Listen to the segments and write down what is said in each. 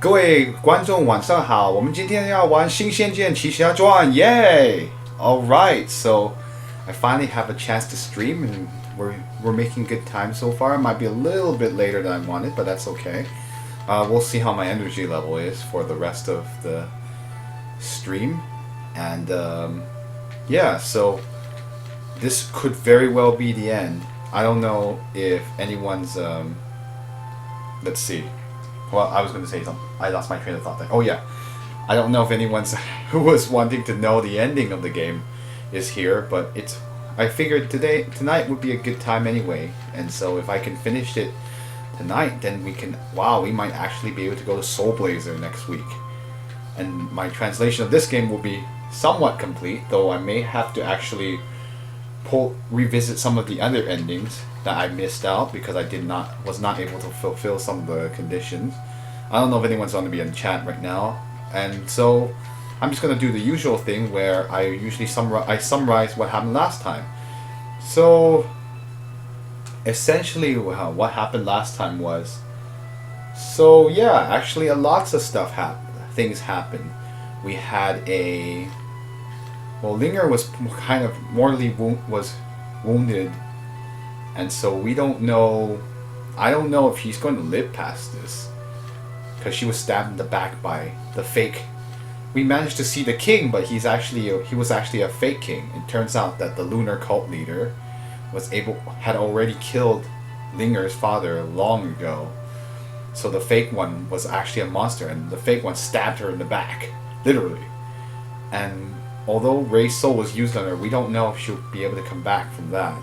各位观众晚上好，我们今天要玩《新仙剑奇侠传》，yay! Alright, so I finally have a chance to stream and we're making good time so far. It might be a little bit later than I wanted, but that's okay. We'll see how my energy level is for the rest of the stream. And yeah, so this could very well be the end. I don't know if anyone's let's see. Well, I was going to say something. I lost my train of thought there. Oh yeah, I don't know if anyone's who was wanting to know the ending of the game is here, but I figured tonight would be a good time anyway, and so if I can finish it tonight, then we might actually be able to go to Soul Blazer next week, and my translation of this game will be somewhat complete, though I may have to actually revisit some of the other endings that I missed out because I was not able to fulfill some of the conditions. I don't know if anyone's going to be in chat right now, and so I'm just going to do the usual thing where I usually summarize what happened last time. So essentially what happened last time was, so yeah, actually lots of things happened. We had Linger was kind of mortally wounded, and so we don't know. I don't know if she's going to live past this, because she was stabbed in the back by the fake. We managed to see the king, but he was actually a fake king. It turns out that the lunar cult leader had already killed Linger's father long ago. So the fake one was actually a monster, and the fake one stabbed her in the back, literally. And although Ray's soul was used on her, we don't know if she'll be able to come back from that.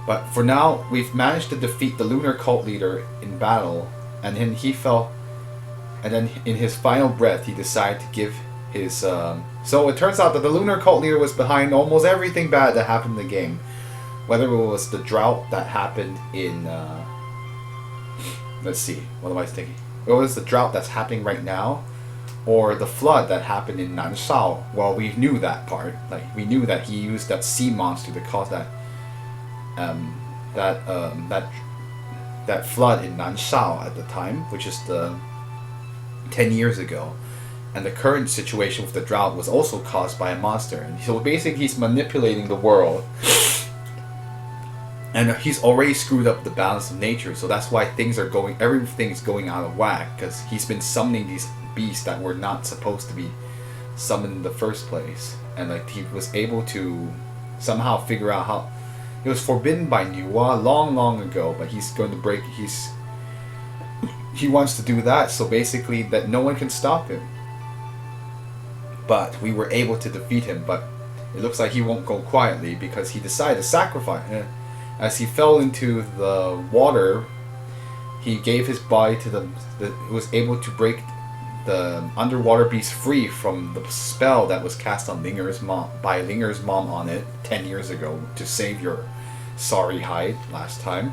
But for now, we've managed to defeat the lunar cult leader in battle, and then and then in his final breath, he decided to give his. So it turns out that the lunar cult leader was behind almost everything bad that happened in the game, whether it was the drought that happened in. Let's see, what am I thinking? It was the drought that's happening right now, or the flood that happened in Nanshao. Well, we knew that part. Like, we knew that he used that sea monster to cause that flood in Nanshao at the time, which is 10 years ago. And the current situation with the drought was also caused by a monster. And so basically he's manipulating the world. And he's already screwed up the balance of nature, so that's why everything's going out of whack, because he's been summoning these beasts that were not supposed to be summoned in the first place. And like, he was able to somehow figure out how it was forbidden by Niwa long ago, but he's going to he wants to do that, so basically that no one can stop him. But we were able to defeat him, but it looks like he won't go quietly, because he decided to sacrifice. As he fell into the water, he gave his body to was able to break the underwater beast free from the spell that was cast on Linger's mom on it 10 years ago to save your sorry hide last time.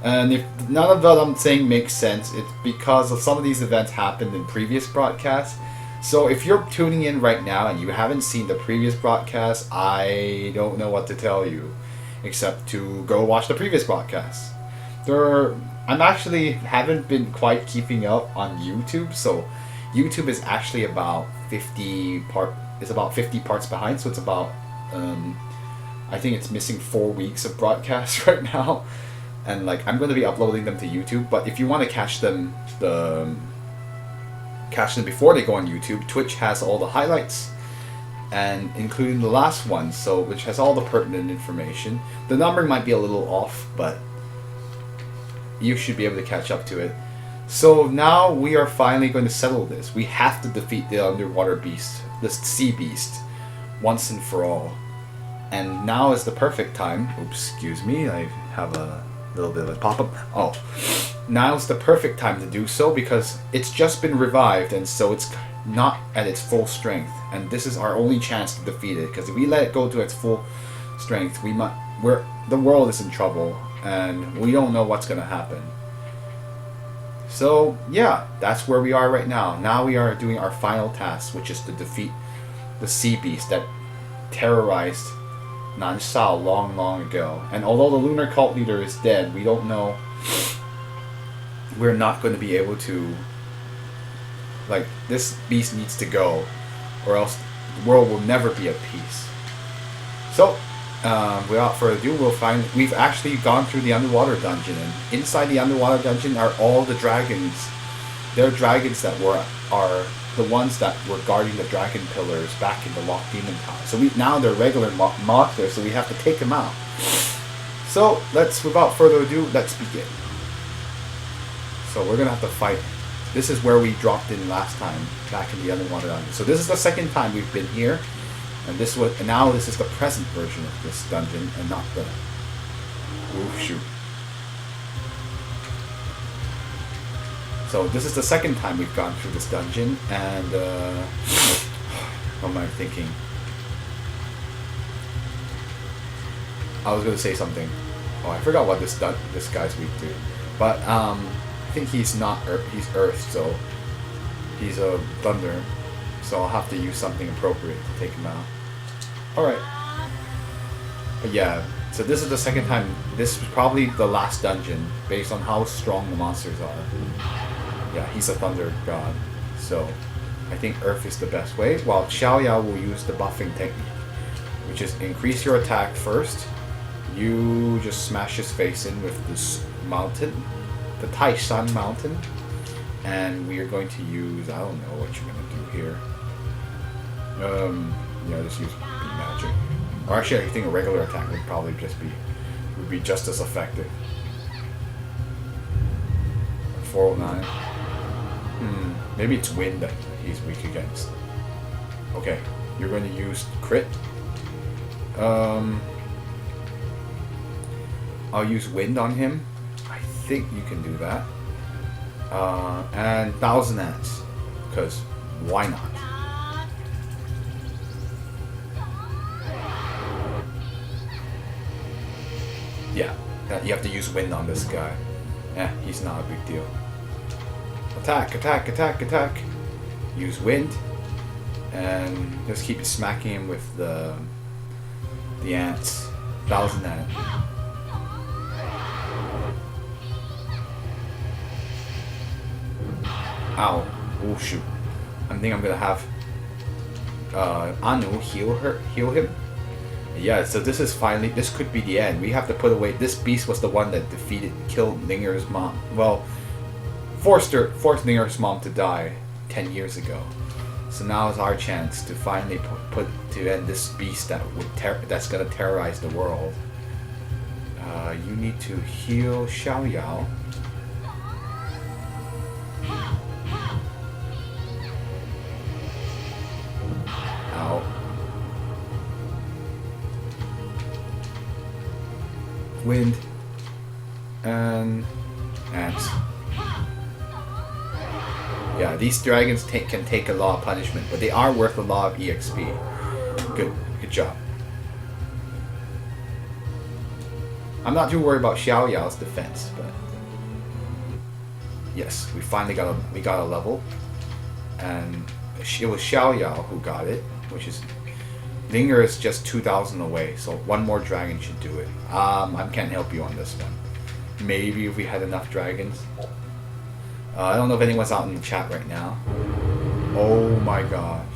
And if none of what I'm saying makes sense, it's because of some of these events happened in previous broadcasts. So if you're tuning in right now and you haven't seen the previous broadcast, I don't know what to tell you, except to go watch the previous broadcasts. Haven't been quite keeping up on YouTube, so YouTube is actually about 50 parts behind, so it's about I think it's missing 4 weeks of broadcasts right now, and like, I'm going to be uploading them to YouTube. But if you want to catch them before they go on YouTube, Twitch has all the highlights, and including the last one, which has all the pertinent information. The numbering might be a little off, but you should be able to catch up to it. So now we are finally going to settle this. We have to defeat the underwater beast, the sea beast, once and for all. And now is the perfect time. Oops, excuse me, I have a little bit of a pop-up. Oh, now is the perfect time to do so, because it's just been revived, and so it's not at its full strength. And this is our only chance to defeat it, because if we let it go to its full strength, the world is in trouble, and we don't know what's going to happen. So yeah, that's where we are right now. Now we are doing our final task, which is to defeat the sea beast that terrorized Nanshao long ago. And although the lunar cult leader is dead, we don't know we're not going to be able to, like, this beast needs to go, or else the world will never be at peace. So, without further ado, we've actually gone through the underwater dungeon, and inside the underwater dungeon are all the dragons. They're dragons that are the ones that were guarding the dragon pillars back in the Locked Demon Tower. So now they're regular monsters, so we have to take them out. So without further ado, let's begin. So we're gonna have to fight. This is where we dropped in last time, back in the underwater dungeon. So this is the second time we've been here, and now this is the present version of this dungeon, and not the. Ooh, shoot. So this is the second time we've gone through this dungeon, and what am I thinking? I was gonna say something. Oh, I forgot what this guy's weak to. But I think he's not Earth. He's Earth, so he's a thunder. So I'll have to use something appropriate to take him out. All right. But yeah. So this is the second time. This is probably the last dungeon, based on how strong the monsters are. Yeah, he's a thunder god, so I think Earth is the best way, while Xiaoyao will use the buffing technique, which is increase your attack first. You just smash his face in with this mountain, the Taishan mountain, and we are going to use, I don't know what you're going to do here. Yeah, just use B magic. Or actually, I think a regular attack would probably would be just as effective. 409. Maybe it's wind that he's weak against. Okay, you're going to use crit. I'll use wind on him. I think you can do that. And 1000 ants, because why not? Yeah, you have to use wind on this guy. He's not a big deal. Attack, attack, attack, attack. Use wind. And just keep smacking him with the ants. 1000 ants. Ow. Oh shoot. I think I'm gonna have Anu heal him. Yeah, so this could be the end. We have to put away, this beast was the one that killed Ninger's mom. Well, forced Ninger's mom to die 10 years ago. So now is our chance to finally put to end this beast that's gonna terrorize the world. You need to heal Xiaoyao. Ow. Wind and ants. Yeah, these dragons can take a lot of punishment, but they are worth a lot of EXP. Good job. I'm not too worried about Xiaoyao's defense, but yes, we finally got a level, and it was Xiaoyao who got it, which is Linger is just 2,000 away, so one more dragon should do it. I can't help you on this one. Maybe if we had enough dragons. I don't know if anyone's out in the chat right now. Oh my gosh.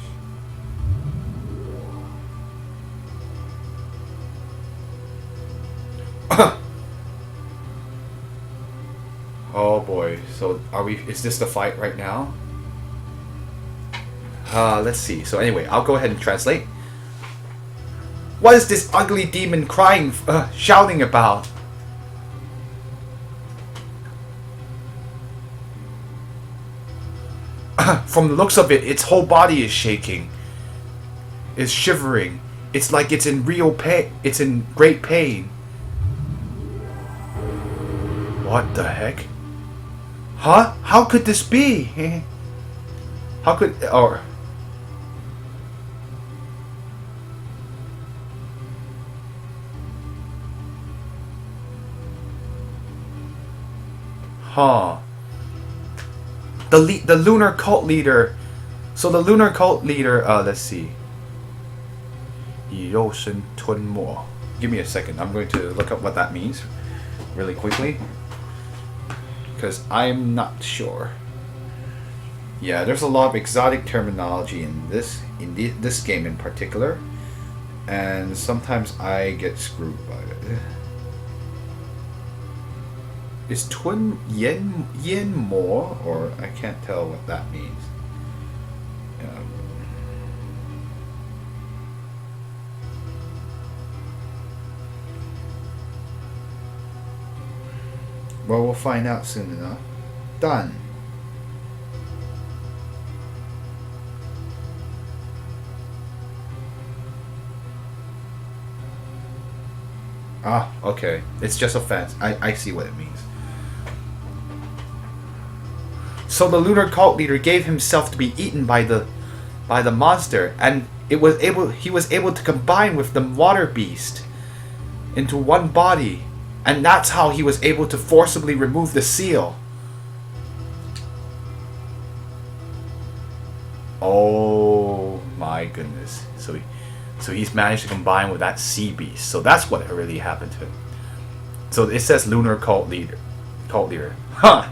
Oh boy. So is this the fight right now? Let's see. So anyway, I'll go ahead and translate. What is this ugly demon crying, shouting about? From the looks of it, its whole body is shaking. It's shivering. It's like it's in real pain. It's in great pain. What the heck? Huh? How could this be? How could... or... Huh. The lunar cult leader. So the lunar cult leader, let's see. Yosen Tunmo. Give me a second. I'm going to look up what that means really quickly. because I'm not sure. Yeah, there's a lot of exotic terminology in this game in particular, and sometimes I get screwed by it. Is twin yin more, or I can't tell what that means. Well, we'll find out soon enough. Done. Ah, okay. It's just a fence. I see what it means. So the lunar cult leader gave himself to be eaten by the monster, and he was able to combine with the water beast into one body, and that's how he was able to forcibly remove the seal. Oh my goodness. So he's managed to combine with that sea beast. So that's what really happened to him. So it says lunar cult leader. Huh.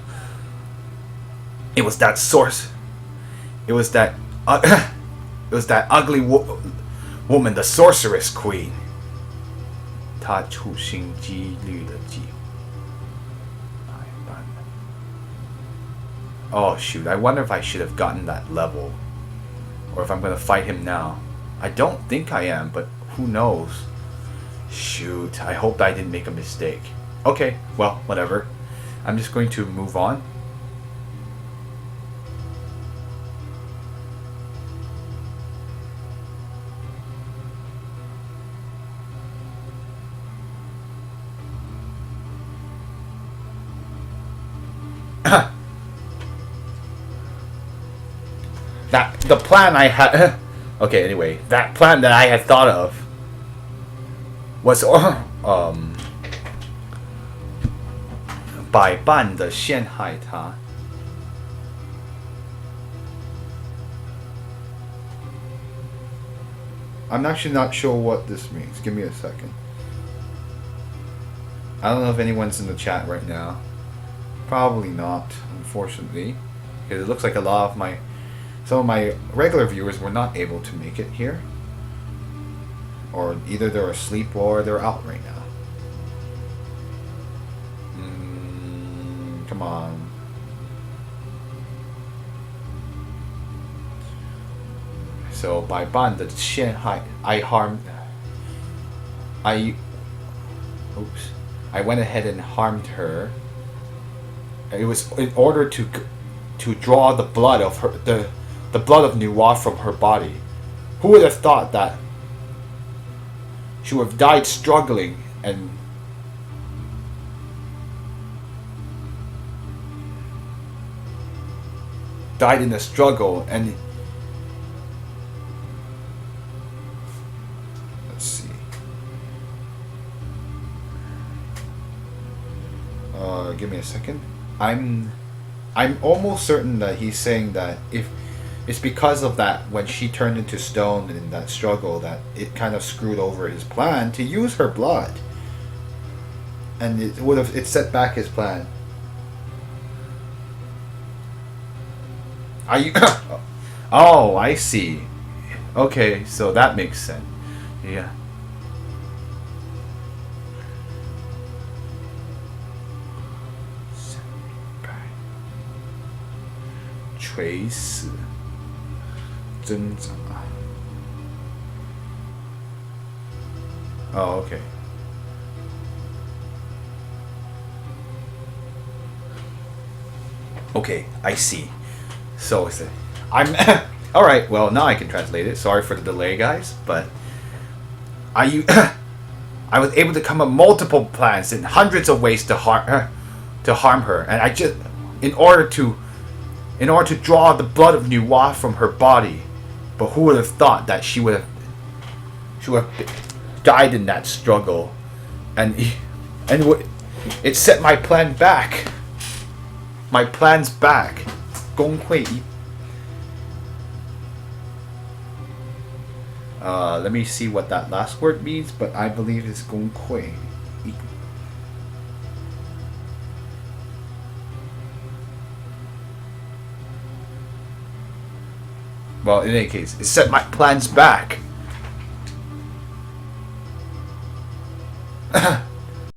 It was that source. It was that ugly woman, the sorceress queen. 她处心积虑的计。Oh shoot, I wonder if I should have gotten that level. Or if I'm gonna fight him now. I don't think I am, but who knows? Shoot, I hope I didn't make a mistake. Okay, well, whatever. I'm just going to move on. The plan I had okay, anyway, that plan that I had thought of was 百般的陷害他. I'm actually not sure what this means. Give me a second. I don't know if anyone's in the chat right now. Probably not, unfortunately, because it looks like some of my regular viewers were not able to make it here, or either they're asleep or they're out right now. Come on. So by 般的陷害, I went ahead and harmed her. It was in order to draw the blood of her, the blood of Nuwa from her body. Who would have thought that she would have died struggling and died in a struggle? And let's see. Give me a second. I'm almost certain that he's saying that if it's because of that, when she turned into stone in that struggle, that it kind of screwed over his plan to use her blood, and it set back his plan. Are you? Oh, I see. Okay, so that makes sense. Yeah. 垂死挣扎. Oh, okay. Okay, I see. So I'm all right. Well, now I can translate it. Sorry for the delay, guys, but I was able to come up with multiple plans and hundreds of ways to harm her, and I just in order to draw the blood of Nuwa from her body. But who would have thought that she would have died in that struggle, and it set my plan back. My plans back. 功会一. Let me see what that last word means, but I believe it's 功会. Well, in any case, it set my plans back.